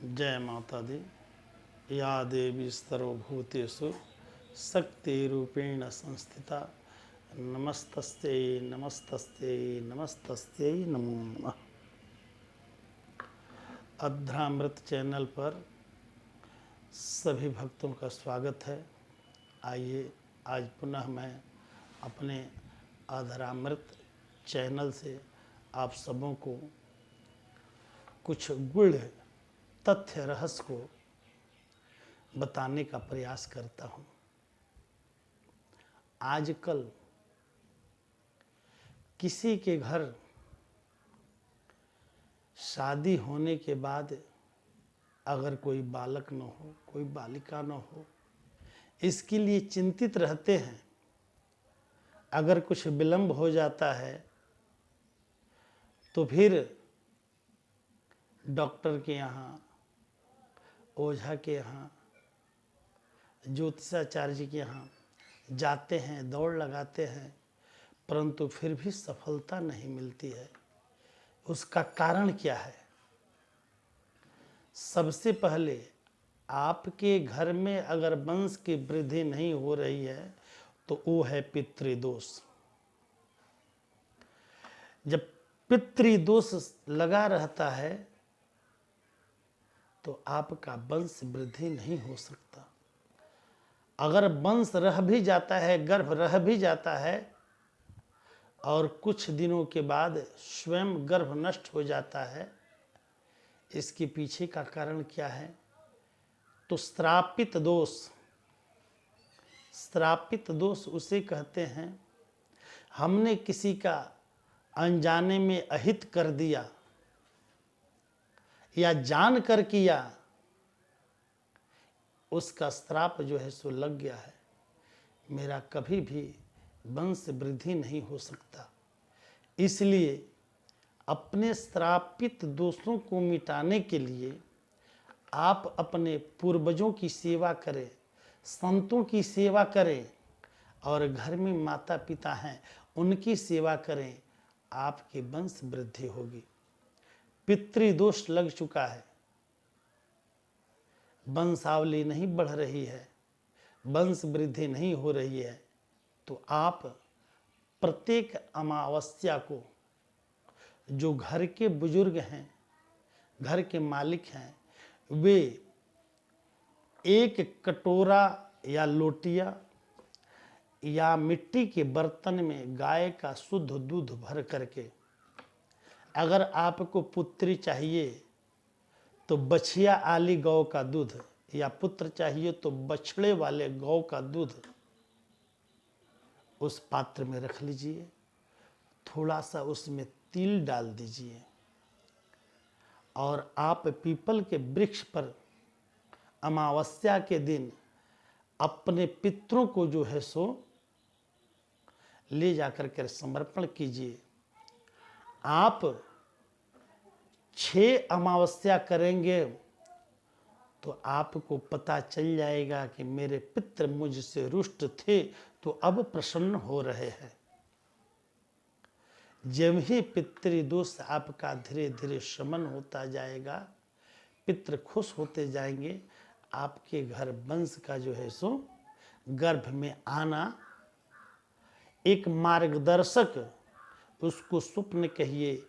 जय माता दी। या देवी सर्वभूतेषु शक्तिरूपेण संस्थिता नमस्तस्यै नमस्तस्यै नमस्तस्यै नमो नमः। अध्रामृत चैनल पर सभी भक्तों का स्वागत है। आइए आज पुनः मैं अपने अधरामृत चैनल से आप सबों को कुछ गूढ़ तथ्य रहस्य को बताने का प्रयास करता हूँ। आजकल किसी के घर शादी होने के बाद अगर कोई बालक न हो, कोई बालिका न हो, इसके लिए चिंतित रहते हैं। अगर कुछ विलंब हो जाता है तो फिर डॉक्टर के यहाँ, ओझा के यहाँ, ज्योतिषाचार्य के यहाँ जाते हैं, दौड़ लगाते हैं, परंतु फिर भी सफलता नहीं मिलती है। उसका कारण क्या है? सबसे पहले आपके घर में अगर वंश की वृद्धि नहीं हो रही है तो वो है पितृदोष। जब पितृदोष लगा रहता है तो आपका वंश वृद्धि नहीं हो सकता। अगर वंश रह भी जाता है, गर्भ रह भी जाता है और कुछ दिनों के बाद स्वयं गर्भ नष्ट हो जाता है, इसके पीछे का कारण क्या है? तो श्रापित दोष। श्रापित दोष उसे कहते हैं, हमने किसी का अनजाने में अहित कर दिया या जान कर किया, उसका श्राप जो है सो लग गया है। मेरा कभी भी वंश वृद्धि नहीं हो सकता। इसलिए अपने श्रापित दोषों को मिटाने के लिए आप अपने पूर्वजों की सेवा करें, संतों की सेवा करें और घर में माता पिता हैं उनकी सेवा करें, आपके वंश वृद्धि होगी। पितृदोष लग चुका है, वंशावली नहीं बढ़ रही है, वंश वृद्धि नहीं हो रही है, तो आप प्रत्येक अमावस्या को जो घर के बुजुर्ग हैं, घर के मालिक हैं, वे एक कटोरा या लोटिया या मिट्टी के बर्तन में गाय का शुद्ध दूध भर करके, अगर आपको पुत्री चाहिए तो बछिया आली गौ का दूध, या पुत्र चाहिए तो बछड़े वाले गौ का दूध उस पात्र में रख लीजिए। थोड़ा सा उसमें तिल डाल दीजिए और आप पीपल के वृक्ष पर अमावस्या के दिन अपने पितरों को जो है सो ले जाकर के समर्पण कीजिए। आप 6 अमावस्या करेंगे तो आपको पता चल जाएगा कि मेरे पितर मुझसे रुष्ट थे तो अब प्रसन्न हो रहे हैं। जब ही पितृदोष आपका धीरे धीरे शमन होता जाएगा, पितृ खुश होते जाएंगे, आपके घर वंश का जो है सो गर्भ में आना, एक मार्गदर्शक, उसको स्वप्न कहिए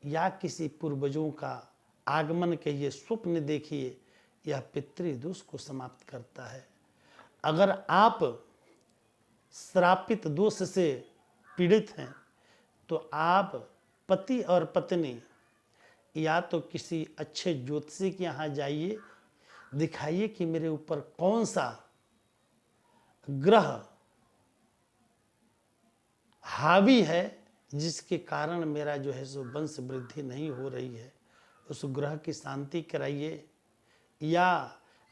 या किसी पूर्वजों का आगमन कहिए, स्वप्न देखिए, यह पितृदोष को समाप्त करता है। अगर आप श्रापित दोष से पीड़ित हैं तो आप पति और पत्नी या तो किसी अच्छे ज्योतिषी के यहाँ जाइए, दिखाइए कि मेरे ऊपर कौन सा ग्रह हावी है जिसके कारण मेरा जो है सो वंश वृद्धि नहीं हो रही है। उस ग्रह की शांति कराइए। या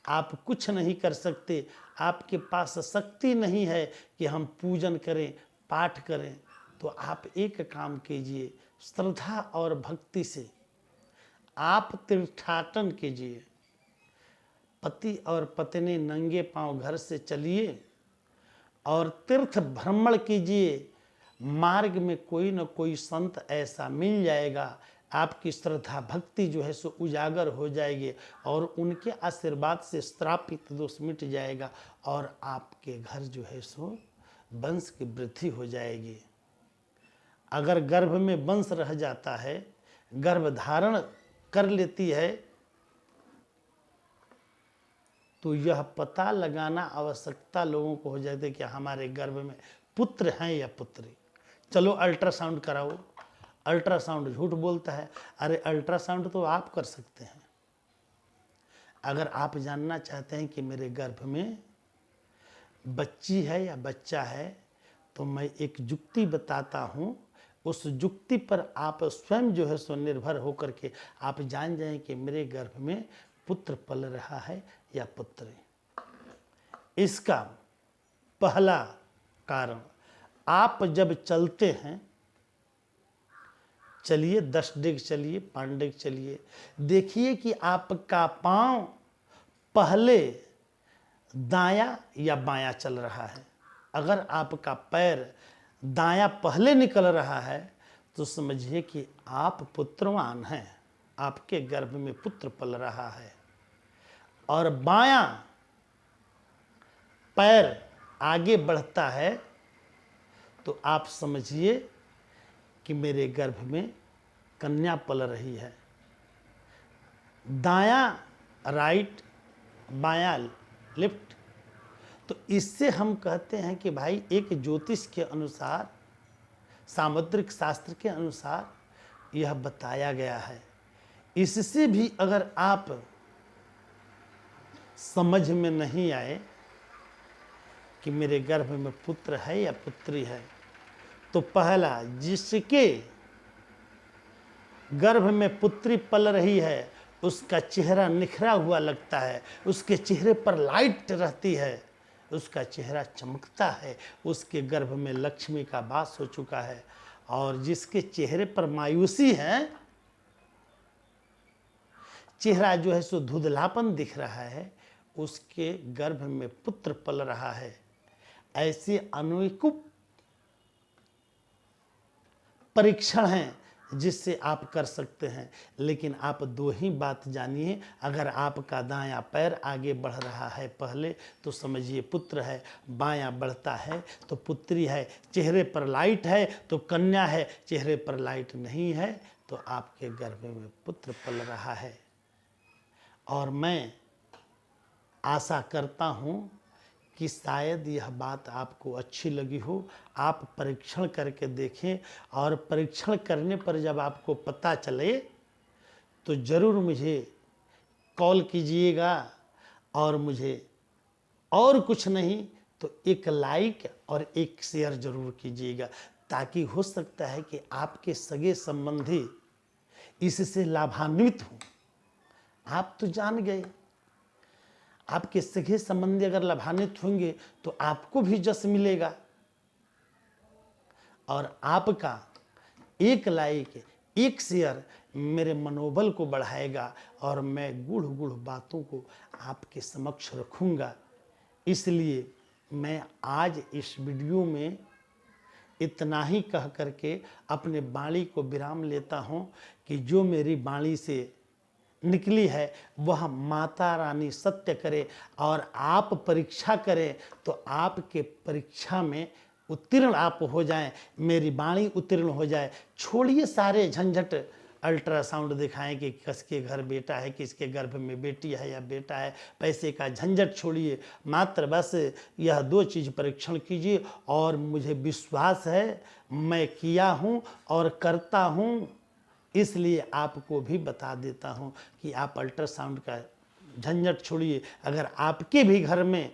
आप कुछ नहीं कर सकते, आपके पास शक्ति नहीं है कि हम पूजन करें, पाठ करें, तो आप एक काम कीजिए, श्रद्धा और भक्ति से आप तीर्थाटन कीजिए। पति और पत्नी नंगे पांव घर से चलिए और तीर्थ भ्रमण कीजिए। मार्ग में कोई न कोई संत ऐसा मिल जाएगा, आपकी श्रद्धा भक्ति जो है सो उजागर हो जाएगी और उनके आशीर्वाद से श्रापित दोष मिट जाएगा और आपके घर जो है सो वंश की वृद्धि हो जाएगी। अगर गर्भ में वंश रह जाता है, गर्भ धारण कर लेती है, तो यह पता लगाना आवश्यकता लोगों को हो जाती है कि हमारे गर्भ में पुत्र हैं या पुत्री। चलो अल्ट्रासाउंड कराओ। अल्ट्रासाउंड झूठ बोलता है। अरे अल्ट्रासाउंड तो आप कर सकते हैं। अगर आप जानना चाहते हैं कि मेरे गर्भ में बच्ची है या बच्चा है, तो मैं एक युक्ति बताता हूँ। उस युक्ति पर आप स्वयं जो है सो निर्भर होकर के आप जान जाएं कि मेरे गर्भ में पुत्र पल रहा है या पुत्री। इसका पहला कारण, आप जब चलते हैं, चलिए 10 डेग चलिए, 5 डेग चलिए, देखिए कि आपका पांव पहले दायां या बायां चल रहा है। अगर आपका पैर दायां पहले निकल रहा है तो समझिए कि आप पुत्रवान हैं, आपके गर्भ में पुत्र पल रहा है। और बायां पैर आगे बढ़ता है तो आप समझिए कि मेरे गर्भ में कन्या पल रही है। दायां राइट, बायां लेफ्ट। तो इससे हम कहते हैं कि भाई एक ज्योतिष के अनुसार, सामुद्रिक शास्त्र के अनुसार यह बताया गया है। इससे भी अगर आप समझ में नहीं आए कि मेरे गर्भ में पुत्र है या पुत्री है, तो पहला, जिसके गर्भ में पुत्री पल रही है उसका चेहरा निखरा हुआ लगता है, उसके चेहरे पर लाइट रहती है, उसका चेहरा चमकता है, उसके गर्भ में लक्ष्मी का वास हो चुका है। और जिसके चेहरे पर मायूसी है, चेहरा जो है सो धुंधलापन दिख रहा है, उसके गर्भ में पुत्र पल रहा है। ऐसे अनेकों परीक्षण हैं जिससे आप कर सकते हैं। लेकिन आप दो ही बात जानिए, अगर आपका दायां पैर आगे बढ़ रहा है पहले तो समझिए पुत्र है, बायां बढ़ता है तो पुत्री है, चेहरे पर लाइट है तो कन्या है, चेहरे पर लाइट नहीं है तो आपके गर्भ में पुत्र पल रहा है। और मैं आशा करता हूँ कि शायद यह बात आपको अच्छी लगी हो। आप परीक्षण करके देखें और परीक्षण करने पर जब आपको पता चले तो ज़रूर मुझे कॉल कीजिएगा और मुझे और कुछ नहीं तो एक लाइक और एक शेयर ज़रूर कीजिएगा, ताकि हो सकता है कि आपके सगे संबंधी इससे लाभान्वित हों। आप तो जान गए, आपके सगे संबंधी अगर लाभान्वित होंगे तो आपको भी जस मिलेगा। और आपका एक लाइक, एक शेयर मेरे मनोबल को बढ़ाएगा और मैं गूढ़ गूढ़ बातों को आपके समक्ष रखूँगा। इसलिए मैं आज इस वीडियो में इतना ही कह करके अपने वाणी को विराम लेता हूँ कि जो मेरी वाणी से निकली है वह माता रानी सत्य करे और आप परीक्षा करें तो आपके परीक्षा में उत्तीर्ण आप हो जाएं, मेरी वाणी उत्तीर्ण हो जाए। छोड़िए सारे झंझट, अल्ट्रासाउंड दिखाएं कि किसके घर बेटा है, किसके गर्भ में बेटी है या बेटा है, पैसे का झंझट छोड़िए। मात्र बस यह 2 चीज़ परीक्षण कीजिए और मुझे विश्वास है मैं किया हूँ और करता हूँ। इसलिए आपको भी बता देता हूँ कि आप अल्ट्रासाउंड का झंझट छोड़िए। अगर आपके भी घर में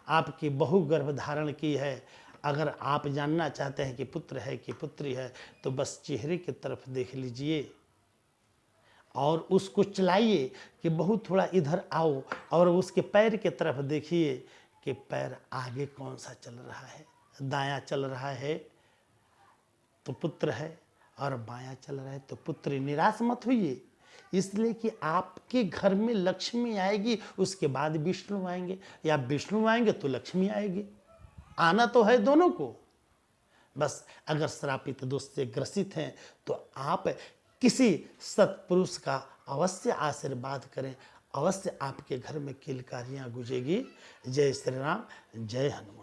आपकी बहू गर्भ धारण की है, अगर आप जानना चाहते हैं कि पुत्र है कि पुत्री है, तो बस चेहरे की तरफ देख लीजिए और उसको चलाइए कि बहू थोड़ा इधर आओ, और उसके पैर की तरफ देखिए कि पैर आगे कौन सा चल रहा है। दायां चल रहा है तो पुत्र है और बायां चल रहा है तो पुत्री। निराश मत होइए, इसलिए कि आपके घर में लक्ष्मी आएगी, उसके बाद विष्णु आएंगे, या विष्णु आएंगे तो लक्ष्मी आएगी। आना तो है दोनों को। बस अगर श्रापित दोष से ग्रसित हैं तो आप किसी सत्पुरुष का अवश्य आशीर्वाद करें, अवश्य आपके घर में किलकारियाँ गूंजेगी। जय श्री राम, जय हनुमान।